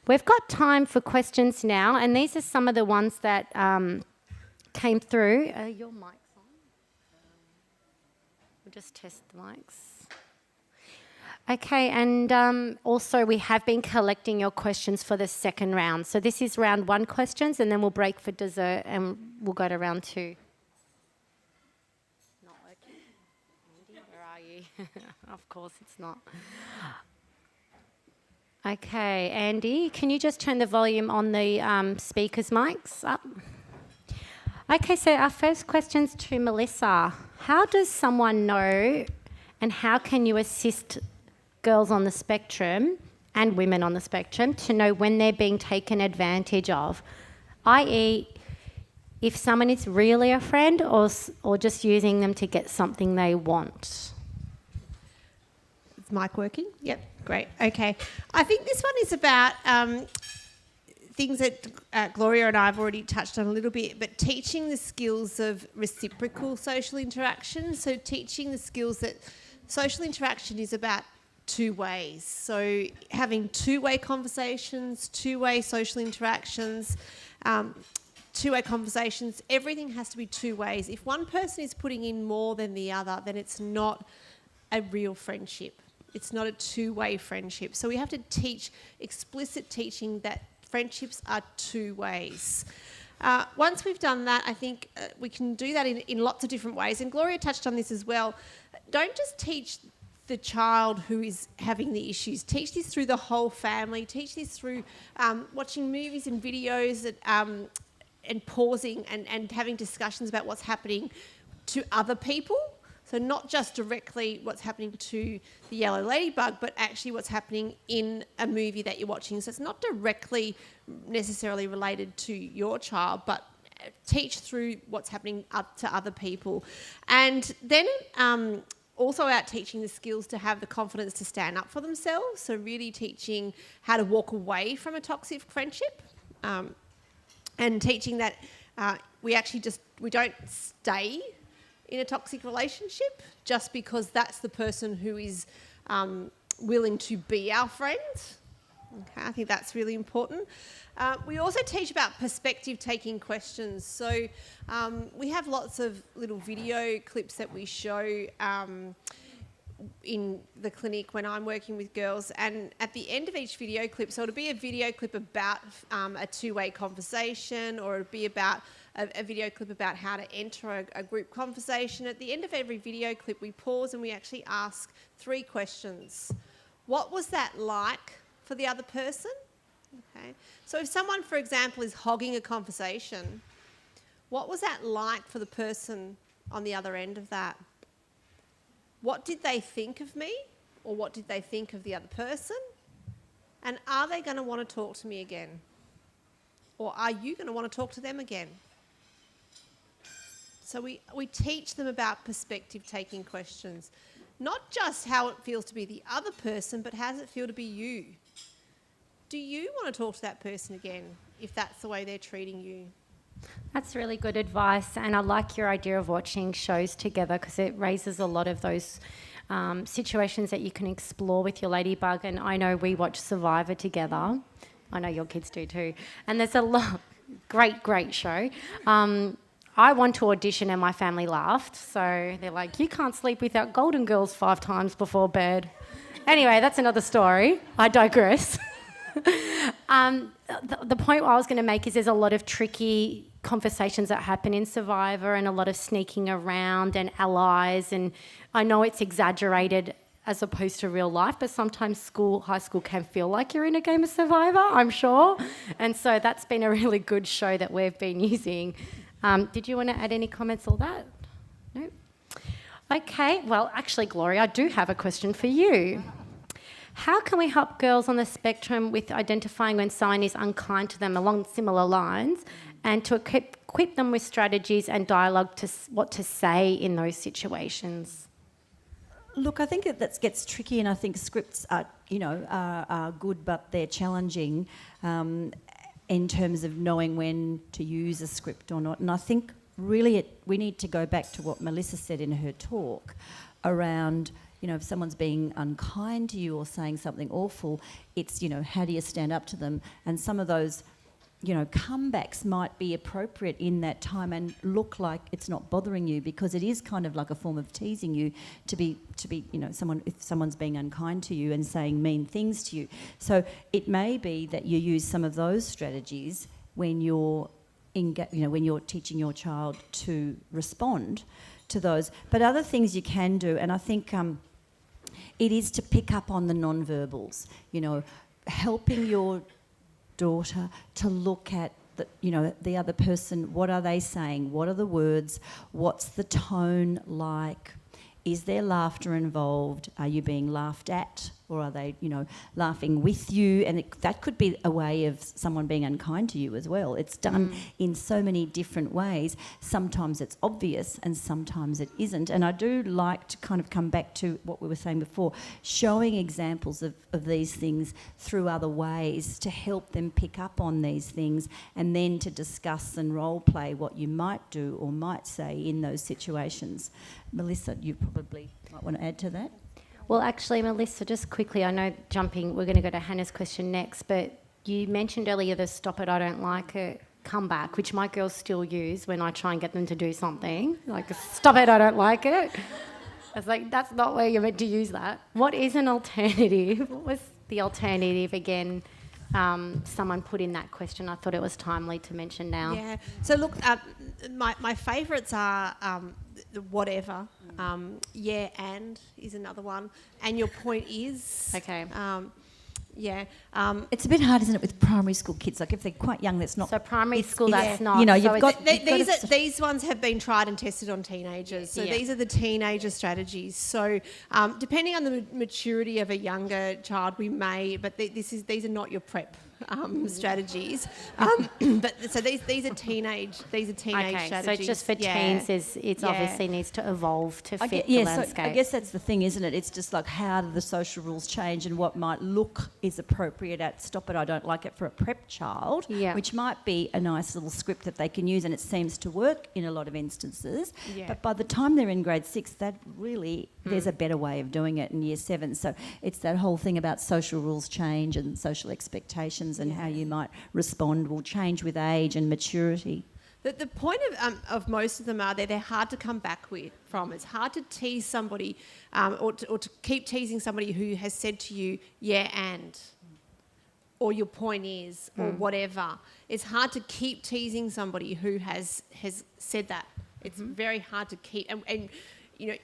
We've got time for questions now, and these are some of the ones that came through. Your mic's on. We'll just test the mics. Okay, and also we have been collecting your questions for the second round. So this is round 1 questions, and then we'll break for dessert, and we'll go to round 2. Not working. Andy, where are you? Of course it's not. Okay, Andy, can you just turn the volume on the speakers' mics up? Okay, so our first question's to Melissa. How does someone know, and how can you assist girls on the spectrum and women on the spectrum to know when they're being taken advantage of, i.e. if someone is really a friend or just using them to get something they want? Is mic working? Yep, great. Okay. I think this one is about things that Gloria and I have already touched on a little bit, but teaching the skills of reciprocal social interaction. So teaching the skills that social interaction is about 2 ways. So having 2-way conversations, 2-way social interactions, 2-way conversations, everything has to be 2 ways. If one person is putting in more than the other, then it's not a real friendship. It's not a 2-way friendship. So we have to teach explicit teaching that friendships are 2 ways. Once we've done that, I think we can do that in lots of different ways. And Gloria touched on this as well. Don't just teach the child who is having the issues. Teach this through the whole family. Teach this through watching movies and videos that, and pausing and having discussions about what's happening to other people. So not just directly what's happening to the yellow ladybug, but actually what's happening in a movie that you're watching. So it's not directly necessarily related to your child, but teach through what's happening up to other people. And then also out teaching the skills to have the confidence to stand up for themselves. So really teaching how to walk away from a toxic friendship, and teaching that we don't stay in a toxic relationship just because that's the person who is willing to be our friend. Okay, I think that's really important. We also teach about perspective-taking questions. So we have lots of little video clips that we show in the clinic when I'm working with girls, and at the end of each video clip, so it'll be a video clip about a 2-way conversation, or it'll be about a video clip about how to enter a group conversation. At the end of every video clip, we pause and we actually ask 3 questions. What was that like for the other person? Okay. So if someone, for example, is hogging a conversation, what was that like for the person on the other end of that? What did they think of me, or what did they think of the other person? And are they going to want to talk to me again? Or are you going to want to talk to them again? So we teach them about perspective-taking questions. Not just how it feels to be the other person, but how does it feel to be you? Do you want to talk to that person again if that's the way they're treating you? That's really good advice, and I like your idea of watching shows together because it raises a lot of those situations that you can explore with your ladybug. And I know we watch Survivor together. I know your kids do too. And there's a lot, great show. I went to audition and my family laughed. So they're like, you can't sleep without Golden Girls 5 times before bed. Anyway, that's another story. I digress. The point I was going to make is there's a lot of tricky conversations that happen in Survivor, and a lot of sneaking around and allies, and I know it's exaggerated as opposed to real life, but sometimes high school can feel like you're in a game of Survivor, I'm sure. And so that's been a really good show that we've been using. Did you want to add any comments on that? No? Okay, well, actually, Gloria, I do have a question for you. How can we help girls on the spectrum with identifying when someone is unkind to them along similar lines, and to equip them with strategies and dialogue to what to say in those situations? Look, I think that gets tricky, and I think scripts are good, but they're challenging in terms of knowing when to use a script or not. And I think really we need to go back to what Melissa said in her talk around, if someone's being unkind to you or saying something awful, it's, how do you stand up to them? And some of those, comebacks might be appropriate in that time and look like it's not bothering you, because it is kind of like a form of teasing you to be, if someone's being unkind to you and saying mean things to you. So it may be that you use some of those strategies when you're when you're teaching your child to respond to those. But other things you can do, and I think it is to pick up on the nonverbals, helping your daughter to look at the other person. What are they saying? What are the words? What's the tone like? Is there laughter involved? Are you being laughed at? Or are they, laughing with you? And that could be a way of someone being unkind to you as well. It's done in so many different ways. Sometimes it's obvious and sometimes it isn't. And I do like to kind of come back to what we were saying before, showing examples of these things through other ways to help them pick up on these things, and then to discuss and role play what you might do or might say in those situations. Melissa, you probably might want to add to that. Well, actually, Melissa, just quickly, I know we're going to go to Hannah's question next, but you mentioned earlier the "stop it, I don't like it" comeback, which my girls still use when I try and get them to do something. Like, "Stop it, I don't like it." It's like, that's not where you're meant to use that. What is an alternative? What was the alternative again? Someone put in that question. I thought it was timely to mention now. Yeah. So look, my favourites are the whatever. Yeah, and is another one. And your point is. Okay. Yeah. It's a bit hard, isn't it, with primary school kids? Like if they're quite young, that's not. So primary school, that's not. You've got. These ones have been tried and tested on teenagers. So these are the teenager strategies. So depending on the maturity of a younger child, we may, but these are not your prep strategies. But so these are teenage Okay, strategies. so just for teens, it obviously needs to evolve to fit the landscape. So I guess that's the thing, isn't it? It's just like, how do the social rules change, and what might look is appropriate at "stop it, I don't like it" for a prep child, which might be a nice little script that they can use, and it seems to work in a lot of instances. Yeah. But by the time they're in grade 6, that really there's a better way of doing it in year 7. So it's that whole thing about social rules change and social expectations, and how you might respond will change with age and maturity. The point of most of them are they're hard to come back from. It's hard to tease somebody or to keep teasing somebody who has said to you, yeah, and, or your point is, or whatever. It's hard to keep teasing somebody who has said that. It's very hard to keep. And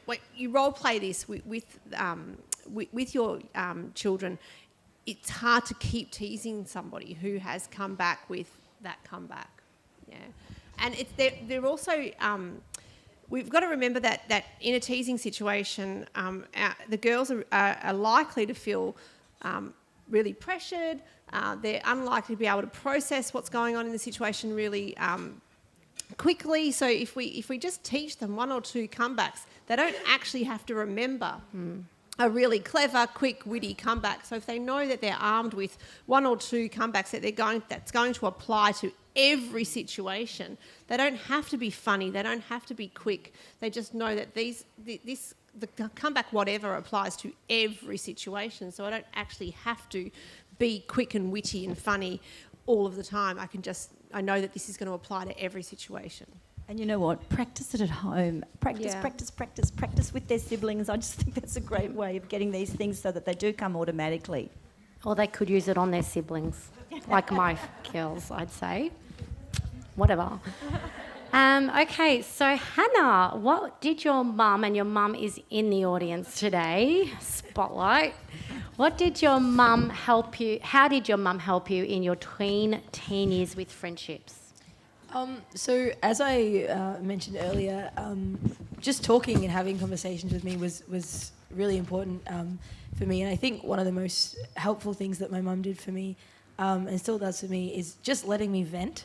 when you role play this with your children, it's hard to keep teasing somebody who has come back with that comeback. Yeah. And they're also, we've got to remember that in a teasing situation, the girls are likely to feel really pressured. They're unlikely to be able to process what's going on in the situation really quickly. So if we just teach them 1 or 2 comebacks, they don't actually have to remember a really clever, quick, witty comeback. So if they know that they're armed with 1 or 2 comebacks that's going to apply to every situation, they don't have to be funny, they don't have to be quick. They just know that the comeback whatever applies to every situation. So I don't actually have to be quick and witty and funny all of the time. I know that this is going to apply to every situation. And you know what? Practice it at home. Practice with their siblings. I just think that's a great way of getting these things so that they do come automatically. Or they could use it on their siblings, like my girls, I'd say. Whatever. Okay, so Hannah, what did your mum, and your mum is in the audience today, spotlight. What did your mum help you, how did your mum help you in your teen years with friendships? So as I mentioned earlier, just talking and having conversations with me was really important for me. And I think one of the most helpful things that my mum did for me and still does for me is just letting me vent.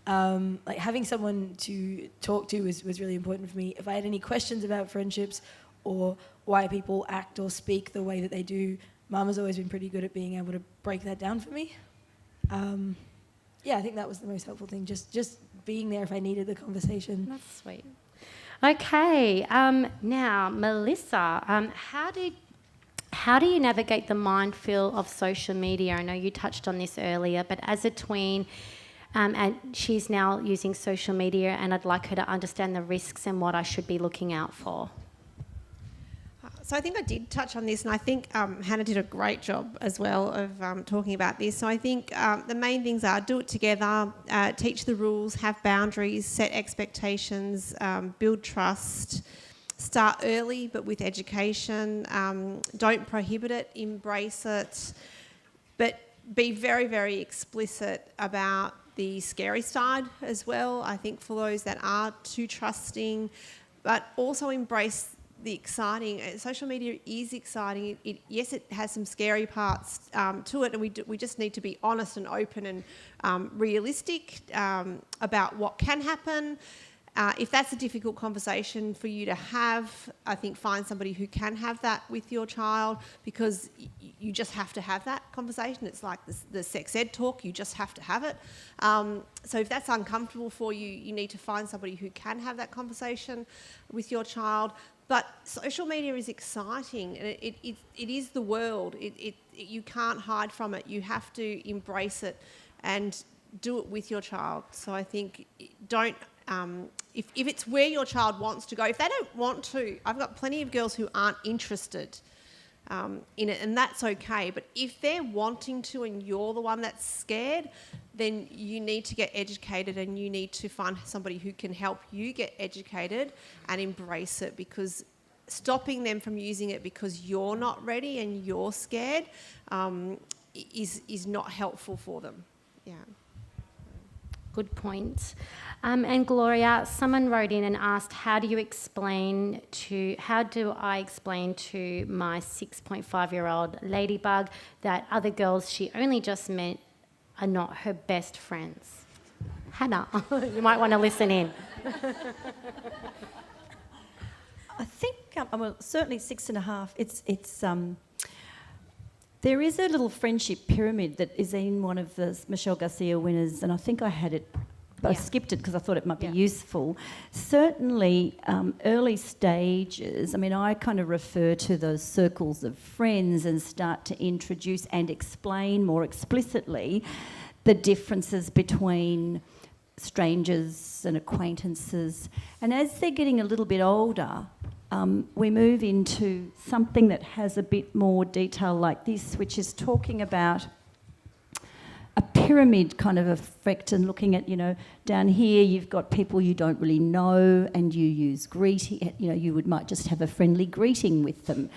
Like having someone to talk to was really important for me. If I had any questions about friendships or why people act or speak the way that they do, Mum has always been pretty good at being able to break that down for me. I think that was the most helpful thing, just being there if I needed the conversation. That's sweet. Okay, now Melissa, how do you navigate the minefield of social media? I know you touched on this earlier, but as a tween, and she's now using social media, and I'd like her to understand the risks and what I should be looking out for. So I think I did touch on this, and I think Hannah did a great job as well of talking about this. So I think the main things are do it together, teach the rules, have boundaries, set expectations, build trust, start early but with education, don't prohibit it, embrace it, but be very, very explicit about the scary side as well, I think, for those that are too trusting, but also embrace the exciting. Social media is exciting. Yes, it has some scary parts to it, and we just need to be honest and open and realistic about what can happen. If that's a difficult conversation for you to have, I think find somebody who can have that with your child, because you just have to have that conversation. It's like the sex ed talk, you just have to have it. So if that's uncomfortable for you, you need to find somebody who can have that conversation with your child. But social media is exciting, and it is the world. You can't hide from it. You have to embrace it and do it with your child. So I think don't... if it's where your child wants to go, if they don't want to, I've got plenty of girls who aren't interested in it, and that's okay. But if they're wanting to and you're the one that's scared, then you need to get educated, and you need to find somebody who can help you get educated and embrace it, because stopping them from using it because you're not ready and you're scared is not helpful for them. Yeah. Good point. And Gloria, someone wrote in and asked, how do I explain to my 6.5-year-old ladybug that other girls she only just met are not her best friends? Hannah, you might want to listen in. I think, well, certainly 6.5, it's there is a little friendship pyramid that is in one of the Michelle Garcia winners, and I think I had it, but I skipped it because I thought it might be useful. Certainly, early stages, I mean, I kind of refer to those circles of friends and start to introduce and explain more explicitly the differences between strangers and acquaintances. And as they're getting a little bit older, we move into something that has a bit more detail like this, which is talking about a pyramid kind of effect and looking at, down here you've got people you don't really know and you use greeting, you might just have a friendly greeting with them.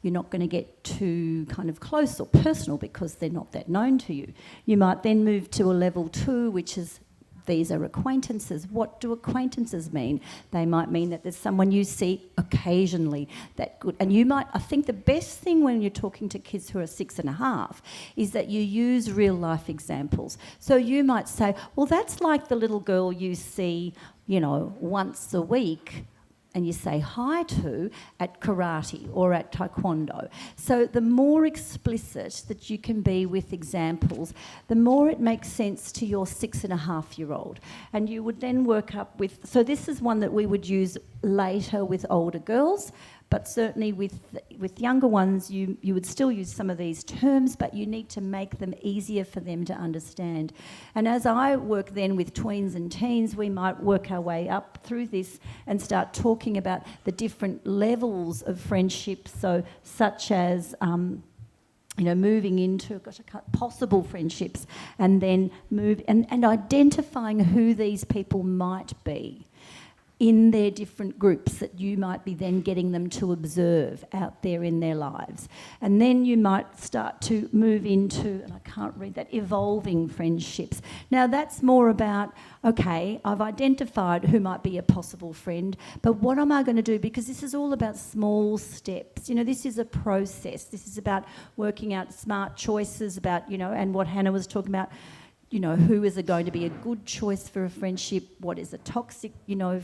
You're not going to get too kind of close or personal because they're not that known to you. You might then move to a level 2, which is these are acquaintances. What do acquaintances mean? They might mean that there's someone you see occasionally that good. And I think the best thing when you're talking to kids who are 6.5 is that you use real life examples. So you might say, well, that's like the little girl you see, once a week and you say hi to at karate or at taekwondo. So the more explicit that you can be with examples, the more it makes sense to your 6.5-year-old. And you would then work up with... So this is one that we would use later with older girls, but certainly with younger ones, you would still use some of these terms, but you need to make them easier for them to understand. And as I work then with tweens and teens, we might work our way up through this and start talking about the different levels of friendships, so such as... moving into possible friendships, and then move and identifying who these people might be in their different groups that you might be then getting them to observe out there in their lives. And then you might start to move into, and I can't read that, evolving friendships. Now that's more about, okay, I've identified who might be a possible friend, but what am I going to do? Because this is all about small steps. This is a process. This is about working out smart choices about, and what Hannah was talking about, who is going to be a good choice for a friendship, what is a toxic,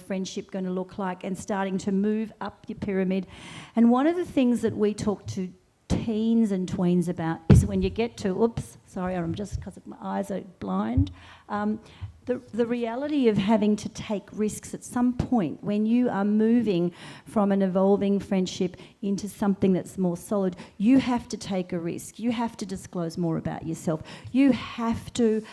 friendship going to look like, and starting to move up your pyramid. And one of the things that we talk to teens and tweens about is when you get to, I'm just because my eyes are blind, the reality of having to take risks at some point when you are moving from an evolving friendship into something that's more solid, you have to take a risk. You have to disclose more about yourself. You have to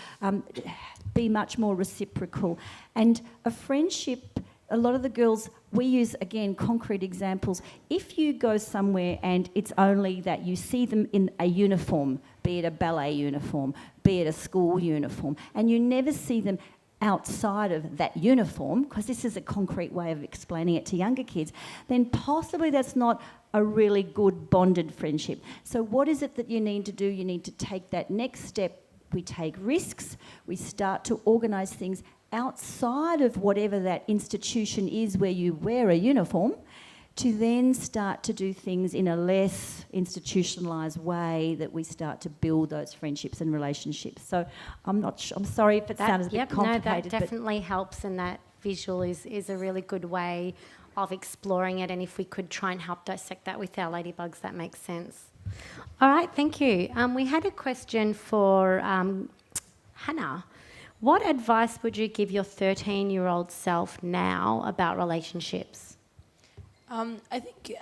be much more reciprocal. And a friendship, a lot of the girls, we use, again, concrete examples. If you go somewhere and it's only that you see them in a uniform, be it a ballet uniform, be it a school uniform, and you never see them outside of that uniform, because this is a concrete way of explaining it to younger kids, then possibly that's not a really good bonded friendship. So what is it that you need to do? You need to take that next step. We take risks. We start to organise things outside of whatever that institution is where you wear a uniform, to then start to do things in a less institutionalised way that we start to build those friendships and relationships. So I'm sorry if it sounds a bit complicated. No, that definitely helps, and that visual is a really good way of exploring it. And if we could try and help dissect that with our ladybugs, that makes sense. All right, thank you. We had a question for Hannah. What advice would you give your 13-year-old self now about relationships? I think,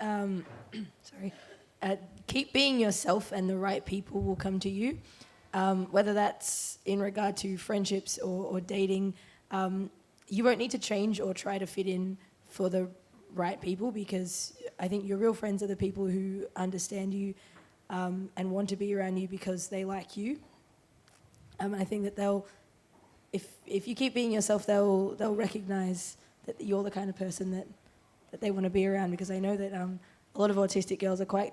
keep being yourself and the right people will come to you, whether that's in regard to friendships or dating. You won't need to change or try to fit in for the right people, because I think your real friends are the people who understand you and want to be around you because they like you. I think that if you keep being yourself, they'll recognise that you're the kind of person that they want to be around, because I know that a lot of autistic girls are quite...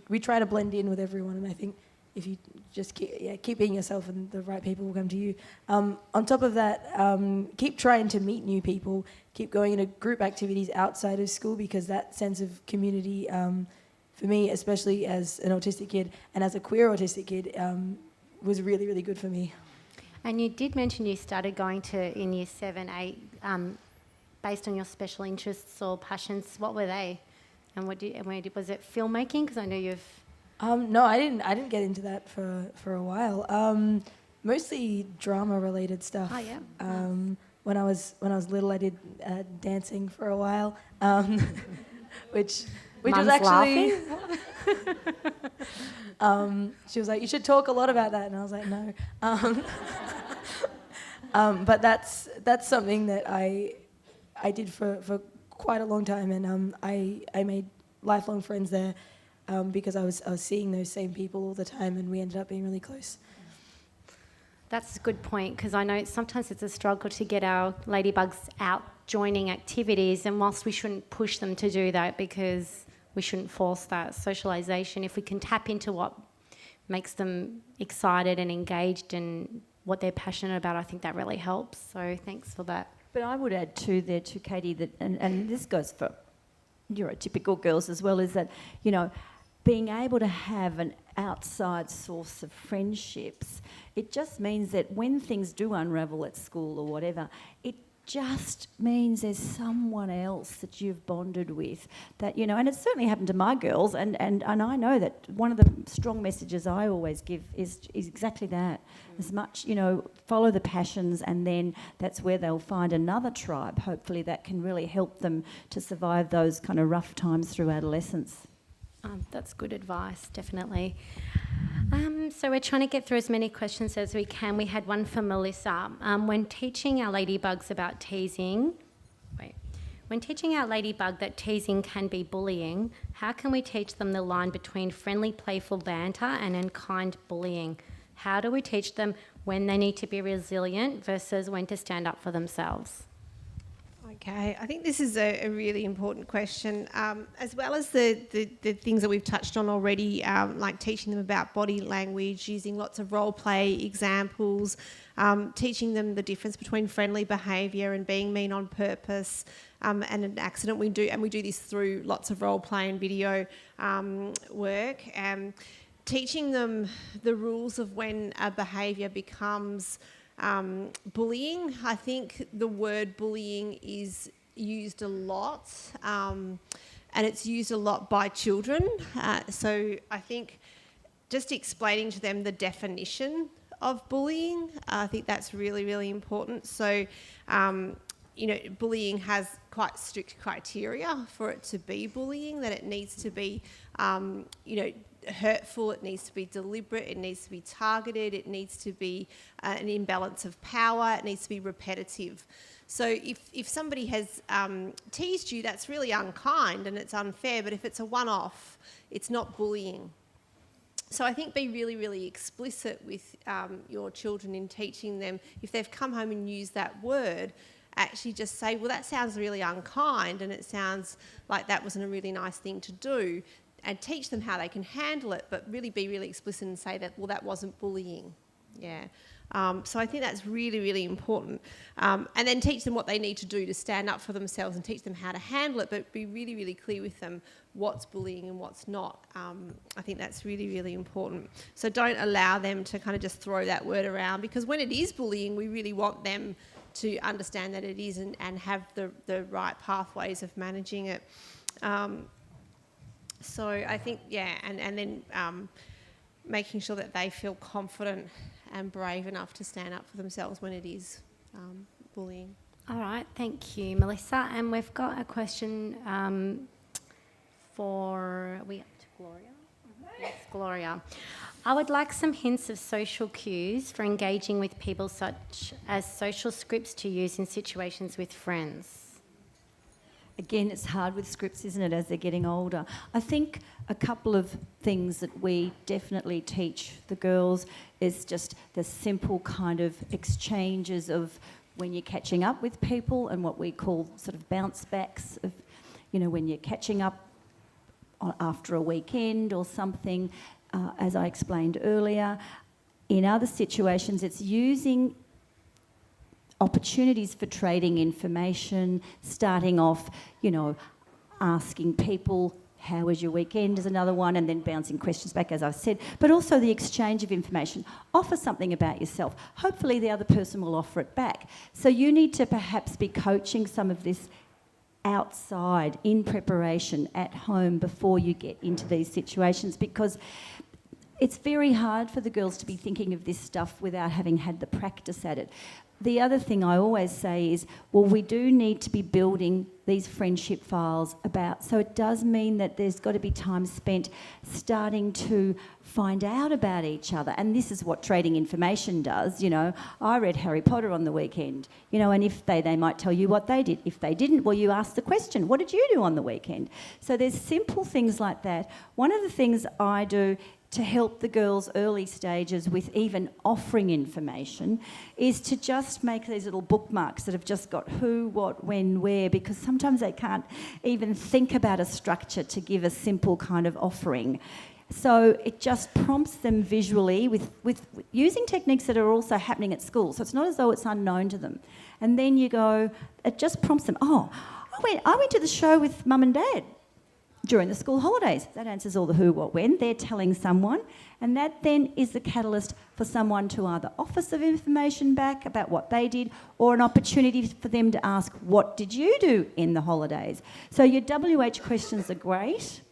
we try to blend in with everyone, and I think if you just keep being yourself and the right people will come to you. On top of that, keep trying to meet new people, keep going into group activities outside of school, because that sense of community, for me, especially as an autistic kid and as a queer autistic kid, was really, really good for me. And you did mention you started going to in year 7, 8, based on your special interests or passions. What were they? And was it filmmaking? Because I know you've... No, I didn't get into that for a while. Mostly drama-related stuff. Oh, yeah. When I was little, I did dancing for a while, which was actually... she was like, "You should talk a lot about that," and I was like, "No." But that's something that I did for quite a long time, and I made lifelong friends there because I was seeing those same people all the time, and we ended up being really close. That's a good point, because I know sometimes it's a struggle to get our ladybugs out joining activities, and whilst we shouldn't push them to do that because we shouldn't force that socialisation, if we can tap into what makes them excited and engaged and what they're passionate about, I think that really helps. So thanks for that. But I would add too there to Katie that, and this goes for neurotypical girls as well, is that, you know, being able to have an outside source of friendships, it just means that when things do unravel at school or whatever, it just means there's someone else that you've bonded with that, you know, and it's certainly happened to my girls, and I know that one of the strong messages I always give is exactly that. As much, you know, follow the passions, and then that's where they'll find another tribe, hopefully, that can really help them to survive those kind of rough times through adolescence. That's good advice, definitely. So we're trying to get through as many questions as we can. We had one from Melissa. When teaching our ladybugs about teasing, when teaching our ladybug that teasing can be bullying, how can we teach them the line between friendly, playful banter and unkind bullying? How do we teach them when they need to be resilient versus when to stand up for themselves? Okay, I think this is a really important question, as well as the things that we've touched on already, like teaching them about body language, using lots of role play examples, teaching them the difference between friendly behaviour and being mean on purpose, and an accident. We do this through lots of role play and video work. Teaching them the rules of when a behaviour becomes bullying. I think the word bullying is used a lot, and it's used a lot by children. So I think just explaining to them the definition of bullying. I think that's really, really important. So, bullying has quite strict criteria for it to be bullying, that it needs to be, hurtful, it needs to be deliberate, it needs to be targeted, it needs to be an imbalance of power, it needs to be repetitive. So if somebody has teased you, that's really unkind and it's unfair, but if it's a one-off, it's not bullying. So I think be really, really explicit with your children in teaching them. If they've come home and used that word, actually just say, well, that sounds really unkind and it sounds like that wasn't a really nice thing to do, and teach them how they can handle it, but really be really explicit and say that, well, that wasn't bullying. Yeah. So I think that's really, really important. And then teach them what they need to do to stand up for themselves and teach them how to handle it, but be really, really clear with them what's bullying and what's not. I think that's really, really important. So don't allow them to kind of just throw that word around, because when it is bullying, we really want them to understand that it is and have the right pathways of managing it. So I think, and then making sure that they feel confident and brave enough to stand up for themselves when it is bullying. All right, thank you, Melissa. And we've got a question are we up to Gloria? Yes, Gloria. I would like some hints of social cues for engaging with people, such as social scripts to use in situations with friends. Again, it's hard with scripts, isn't it, as they're getting older. I think a couple of things that we definitely teach the girls is just the simple kind of exchanges of when you're catching up with people and what we call sort of bounce backs of, when you're catching up after a weekend or something, as I explained earlier. In other situations, it's using opportunities for trading information, starting off, asking people, how was your weekend is another one, and then bouncing questions back, as I've said, but also the exchange of information. Offer something about yourself. Hopefully the other person will offer it back. So you need to perhaps be coaching some of this outside in preparation at home before you get into these situations, because it's very hard for the girls to be thinking of this stuff without having had the practice at it. The other thing I always say is, well, we do need to be building these friendship files about, so it does mean that there's got to be time spent starting to find out about each other. And this is what trading information does. I read Harry Potter on the weekend, and if they might tell you what they did. If they didn't, well, you ask the question, what did you do on the weekend? So there's simple things like that. One of the things I do to help the girls early stages with even offering information is to just make these little bookmarks that have just got who, what, when, where, because sometimes they can't even think about a structure to give a simple kind of offering. So it just prompts them visually with using techniques that are also happening at school. So it's not as though it's unknown to them. And then you go, it just prompts them, I went to the show with Mum and Dad during the school holidays. That answers all the who, what, when. They're telling someone, and that then is the catalyst for someone to either offer some information back about what they did, or an opportunity for them to ask, what did you do in the holidays? So your WH questions are great.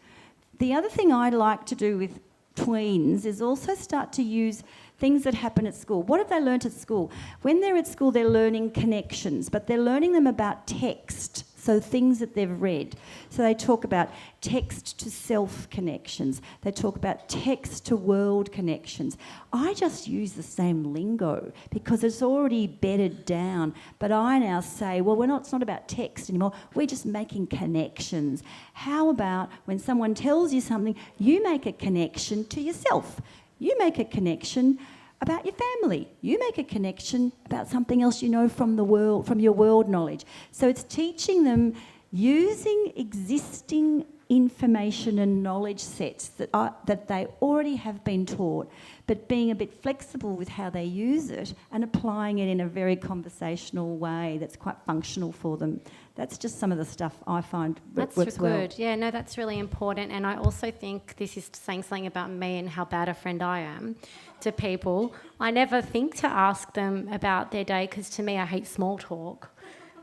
The other thing I like to do with tweens is also start to use things that happen at school. What have they learnt at school? When they're at school, they're learning connections, but they're learning them about text, so things that they've read. So they talk about text to self connections. They talk about text to world connections. I just use the same lingo because it's already bedded down, but I now say, well, it's not about text anymore. We're just making connections. How about when someone tells you something, you make a connection to yourself. You make a connection about your family. You make a connection about something else you know from the world, from your world knowledge. So it's teaching them using existing information and knowledge sets that they already have been taught, but being a bit flexible with how they use it and applying it in a very conversational way that's quite functional for them. That's just some of the stuff I find works well. That's good. Yeah, no, that's really important. And I also think this is saying something about me and how bad a friend I am to people. I never think to ask them about their day because to me I hate small talk.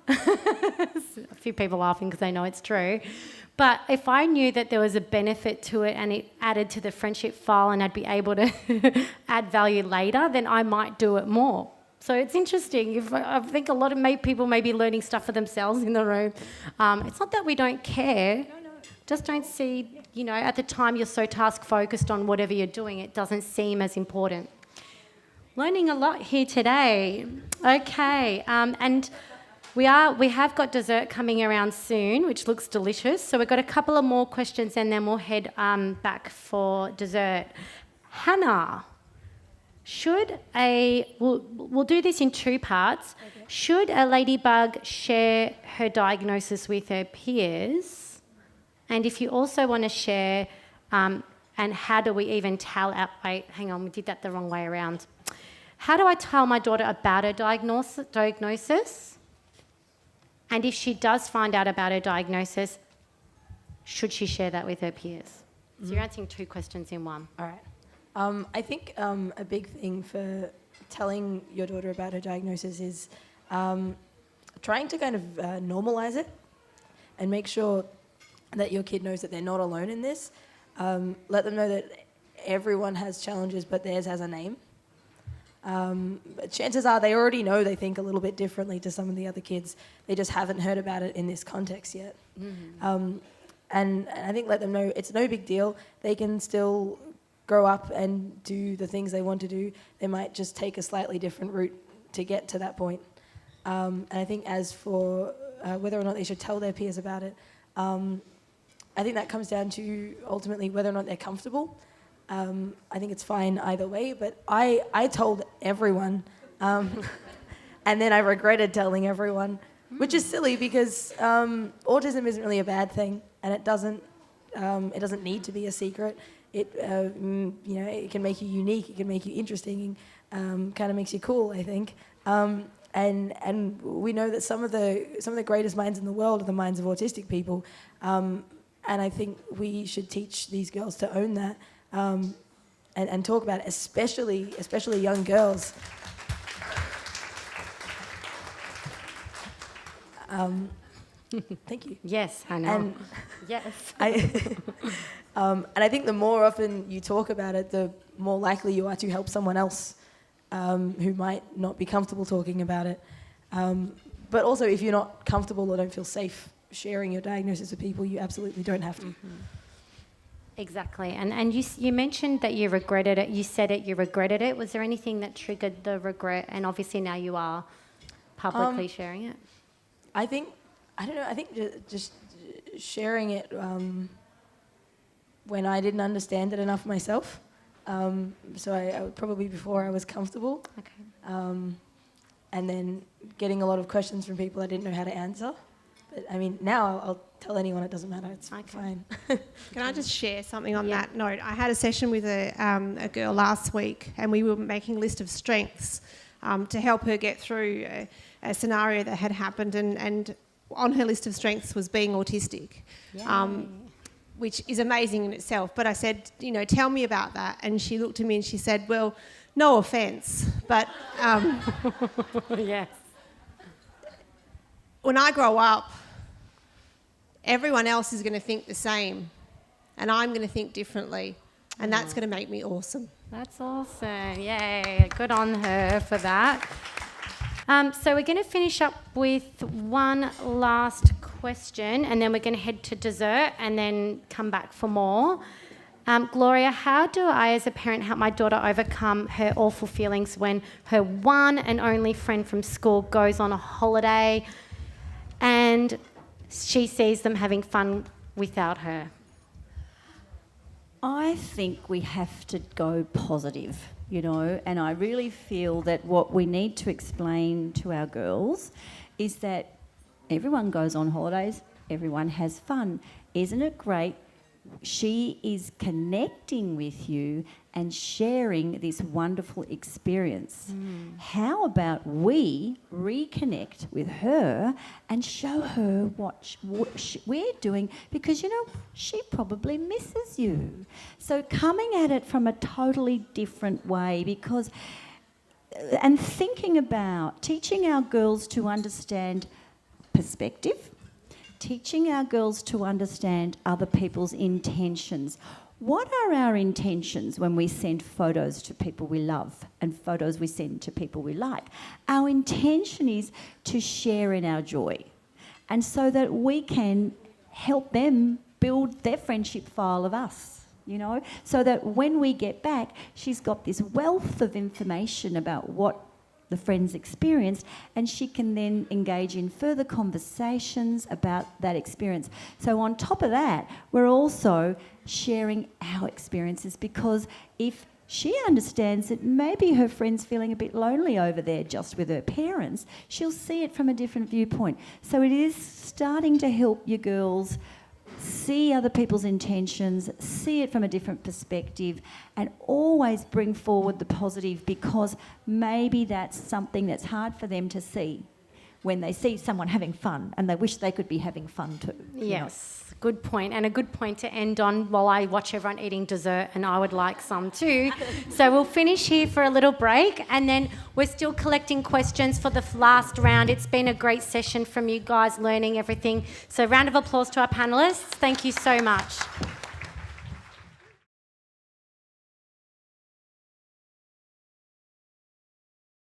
A few people laughing because they know it's true. But if I knew that there was a benefit to it and it added to the friendship file and I'd be able to add value later, then I might do it more. So it's interesting. I think a lot of people may be learning stuff for themselves in the room. It's not that we don't care. No. Just don't see, at the time you're so task-focused on whatever you're doing, it doesn't seem as important. Learning a lot here today. Okay, and we have got dessert coming around soon, which looks delicious. So we've got a couple of more questions and then we'll head back for dessert. Hannah, we'll do this in two parts. Okay. Should a ladybug share her diagnosis with her peers? And if you also want to share, and how do we even tell wait, hang on, we did that the wrong way around. How do I tell my daughter about her diagnosis? And if she does find out about her diagnosis, should she share that with her peers? So you're answering two questions in one. All right. I think a big thing for telling your daughter about her diagnosis is trying to kind of normalise it and make sure that your kid knows that they're not alone in this. Let them know that everyone has challenges, but theirs has a name. But chances are they already know they think a little bit differently to some of the other kids. They just haven't heard about it in this context yet. Mm-hmm. And I think let them know it's no big deal. They can still grow up and do the things they want to do. They might just take a slightly different route to get to that point. And I think as for whether or not they should tell their peers about it, I think that comes down to ultimately whether or not they're comfortable. I think it's fine either way, but I told everyone, and then I regretted telling everyone, which is silly because autism isn't really a bad thing, and it doesn't need to be a secret. It it can make you unique, it can make you interesting, kind of makes you cool, I think. And we know that some of the greatest minds in the world are the minds of autistic people. And I think we should teach these girls to own that and talk about it, especially young girls. Thank you. Yes, I know. Yes. And I think the more often you talk about it, the more likely you are to help someone else who might not be comfortable talking about it. But also, if you're not comfortable or don't feel safe sharing your diagnosis with people, you absolutely don't have to. Mm-hmm. Exactly. And you mentioned that you regretted it. You said you regretted it. Was there anything that triggered the regret? And obviously now you are publicly sharing it. I think just sharing it when I didn't understand it enough myself. So I probably before I was comfortable. Okay. And then getting a lot of questions from people I didn't know how to answer. But I mean, now I'll tell anyone, it doesn't matter, it's fine. Can I just share something on that note? I had a session with a girl last week, and we were making a list of strengths to help her get through a scenario that had happened, and on her list of strengths was being autistic, which is amazing in itself. But I said, tell me about that. And she looked at me and she said, well, no offence, but yes. When I grow up, everyone else is going to think the same, and I'm going to think differently, and that's going to make me awesome. That's awesome. Yay. Good on her for that. So we're going to finish up with one last question, and then we're going to head to dessert and then come back for more. Gloria, how do I as a parent help my daughter overcome her awful feelings when her one and only friend from school goes on a holiday and she sees them having fun without her? I think we have to go positive, and I really feel that what we need to explain to our girls is that everyone goes on holidays, everyone has fun. Isn't it great? She is connecting with you and sharing this wonderful experience. How about we reconnect with her and show her what we're doing, because, she probably misses you. So coming at it from a totally different way, and thinking about teaching our girls to understand perspective, teaching our girls to understand other people's intentions. What are our intentions when we send photos to people we love and photos we send to people we like? Our intention is to share in our joy, and so that we can help them build their friendship file of us, you know, so that when we get back, she's got this wealth of information about what the friends experienced, and she can then engage in further conversations about that experience. So on top of that, we're also sharing our experiences, because if she understands that maybe her friend's feeling a bit lonely over there just with her parents, she'll see it from a different viewpoint. So it is starting to help your girls see other people's intentions, see it from a different perspective, and always bring forward the positive, because maybe that's something that's hard for them to see when they see someone having fun and they wish they could be having fun too. Yes, good point. And a good point to end on while I watch everyone eating dessert, and I would like some too. So we'll finish here for a little break, and then we're still collecting questions for the last round. It's been a great session from you guys, learning everything. So round of applause to our panellists. Thank you so much.